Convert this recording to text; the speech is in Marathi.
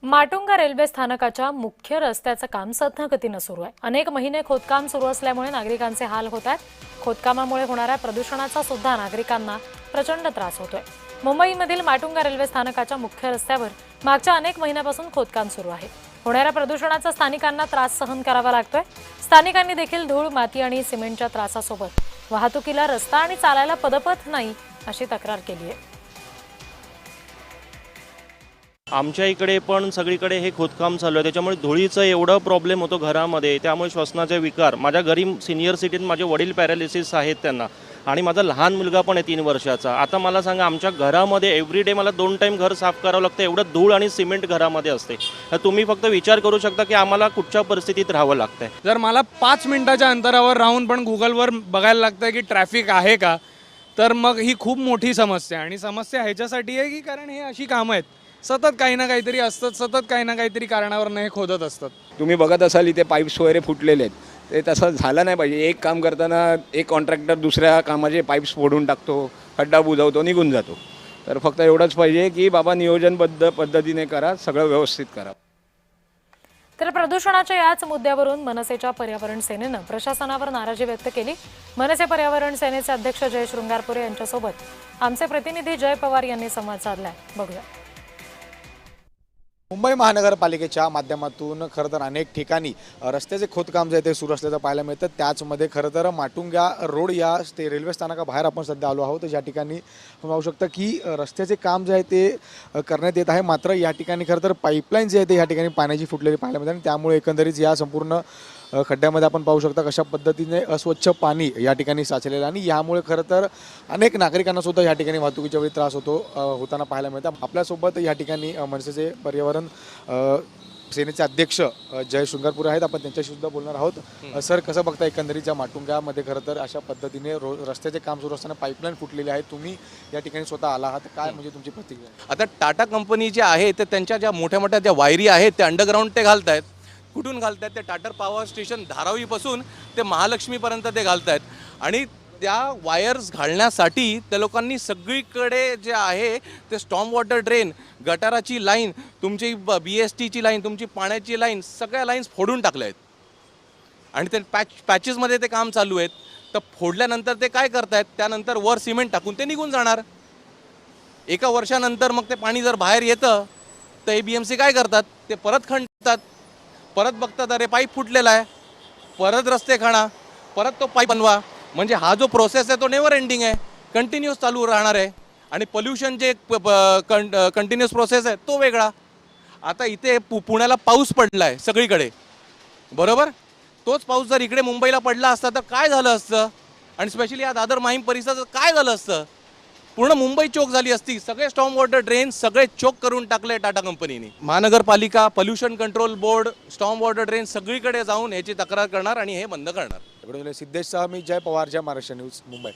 माटुंगा रेल्वे स्थानकाच्या मुख्य रस्त्याचं काम सध्यागतीनं सुरू आहे। अनेक महिने खोदकाम सुरू असल्यामुळे नागरिकांचे हाल होत आहेत। खोदकामामुळे होणाऱ्या प्रदूषणाचा सुद्धा नागरिकांना प्रचंड त्रास होतोय। मुंबईमधील माटुंगा रेल्वे स्थानकाच्या मुख्य रस्त्यावर मागच्या अनेक महिन्यापासून खोदकाम सुरू आहे। होणाऱ्या प्रदूषणाचा स्थानिकांना त्रास सहन करावा लागतोय। स्थानिकांनी देखील धूळ, माती आणि सिमेंटच्या त्रासासोबत वाहतुकीला रस्ता आणि चालायला पदपथ नाही अशी तक्रार केली आहे। आमच्या इकडे पण सगळीकडे हे खोदकाम चालू आहे, त्याच्यामुळे धुळीचा एवढा प्रॉब्लेम होतो घरामध्ये, त्यामुळे श्वसनाचे विकार। माझ्या घरी सिनियर सिटीजन माझे वडील पॅरालिसिस आहेत त्यांना, आणि माझा लहान मुलगा पण आहे 3 वर्षाचा। आता मला सांगा, आमच्या घरामध्ये एव्हरीडे मला 2 टाइम घर साफ करावं लागतं, एवढं धूळ आणि सिमेंट घरामध्ये असते। तर तुम्ही फक्त विचार करू शकता की आम्हाला कुठच्या परिस्थितीत राहावं लागतंय। जर मला 5 मिनिटाच्या अंतरावर राहून पण गुगलवर बघायला लागतं की ट्रॅफिक आहे का, तर मग ही खूप मोठी समस्या आहे। आणि समस्या ह्याच्यासाठी आहे की कारण हे अशी कामं आहेत, सतत काही ना काहीतरी असतात, सतत काही ना काहीतरी कारणावर हे खोदत असतात। तुम्ही बघत असाल इथे पाईप्स वगैरे फुटलेले आहेत, ते तसं झालं नाही पाहिजे। एक काम करताना एक कॉन्ट्रॅक्टर दुसऱ्या कामाचे पाईप्स फोडून टाकतो, खड्डा बुजवतो, निघून जातो। तर फक्त एवढंच पाहिजे की बाबा नियोजनबद्ध पद्धतीने करा, सगळं व्यवस्थित करा। तर प्रदूषणाच्या याच मुद्द्यावरून मनसेच्या पर्यावरण सेनेनं प्रशासनावर नाराजी व्यक्त केली। मनसे पर्यावरण सेनेचे अध्यक्ष जय शृंगारपुरे यांच्यासोबत आमचे प्रतिनिधी जय पवार यांनी संवाद साधलाय, बघूया। मुंबई महानगरपालिकेच्या माध्यमातून खरं तर अनेक ठिकाणी रस्त्याचे खोदकाम जे आहे ते सुरू असल्याचं पाहायला मिळतं। त्याचमध्ये खरं तर माटुंगा रोड या रेल्वे स्थानकाबाहेर आपण सध्या आलो आहोत, ज्या ठिकाणी आपण पाहू शकता की रस्त्याचे काम जे आहे ते करण्यात येत आहे। मात्र या ठिकाणी खरं तर पाईपलाईन जे आहे ते या ठिकाणी पाण्याची फुटलेली पाहायला मिळते, आणि त्यामुळे एकंदरीत या संपूर्ण खड्ड्यामध्ये आपण पाहू शकता कशा पद्धतीने अस्वच्छ पाणी या ठिकाणी साचलेलं, आणि यामुळे खरं तर अनेक नागरिकांना सुद्धा या ठिकाणी वाहतुकीच्या वेळी त्रास होताना पाहायला मिळतं। आपल्यासोबत या ठिकाणी मनसेचे पर्यावरण सेनेचे अध्यक्ष जय शृंगारपुरे आहेत, आपण त्यांच्याशी सुद्धा बोलणार आहोत। सर, कसं बघता एकंदरीतच्या माटुंगामध्ये खरं तर अशा पद्धतीने रस्त्याचे काम सुरू असताना पाईपलाईन फुटलेली आहे, तुम्ही या ठिकाणी स्वतः आला आहात, काय म्हणजे तुमची प्रतिक्रिया? आता टाटा कंपनी जे आहे ते त्यांच्या ज्या मोठ्या मोठ्या ज्या वायरी आहेत ते अंडरग्राऊंड ते घालतायत। कुठून घालतायत? ते टाटा पॉवर स्टेशन धारावीपासून ते महालक्ष्मीपर्यंत ते घालतायत, आणि त्या वायर्स घालण्यासाठी त्या लोकांनी सगळीकडे जे आहे ते स्टॉर्म वॉटर ड्रेन, गटाराची लाईन, तुमची BSTची लाईन, तुमची पाण्याची लाईन, सगळ्या लाईन्स फोडून टाकल्या आहेत। आणि ते पॅचेसमध्ये ते काम चालू आहेत। तर फोडल्यानंतर ते काय करतायत, त्यानंतर वर सिमेंट टाकून ते निघून जाणार। एका वर्षानंतर मग ते पाणी जर बाहेर येतं तर ABMC काय करतात, ते परत खणतात, परत बघतात अरे पाईप फुटलेला आहे, परत रस्ते खणा, परत तो पाईप बनवा। म्हणजे हा जो प्रोसेस आहे तो नेवर एंडिंग आहे, कंटिन्यूअस चालू राहणार आहे। आणि पोल्युशन जे कंटिन्यूअस प्रोसेस आहे तो वेगळा। आता इथे पुण्याला पाऊस पडला आहे सगळीकडे, बरोबर? तोच पाऊस जर इकडे मुंबईला पडला असता तर काय झालं असतं? आणि स्पेशली या दादर माहीम परिसरात काय झालं असतं? पूर्ण मुंबई चोक झाली असती। सगळे स्टॉर्म वॉटर ड्रेन सगळे चोक करून टाकले टाटा कंपनीने। महानगरपालिका, pollution control board, storm water drain सगळीकडे जाऊन याची तक्रार करणार आणि हे बंद करणार। सिद्धेश सह मी जय पवार, जय महाराष्ट्र न्यूज, मुंबई।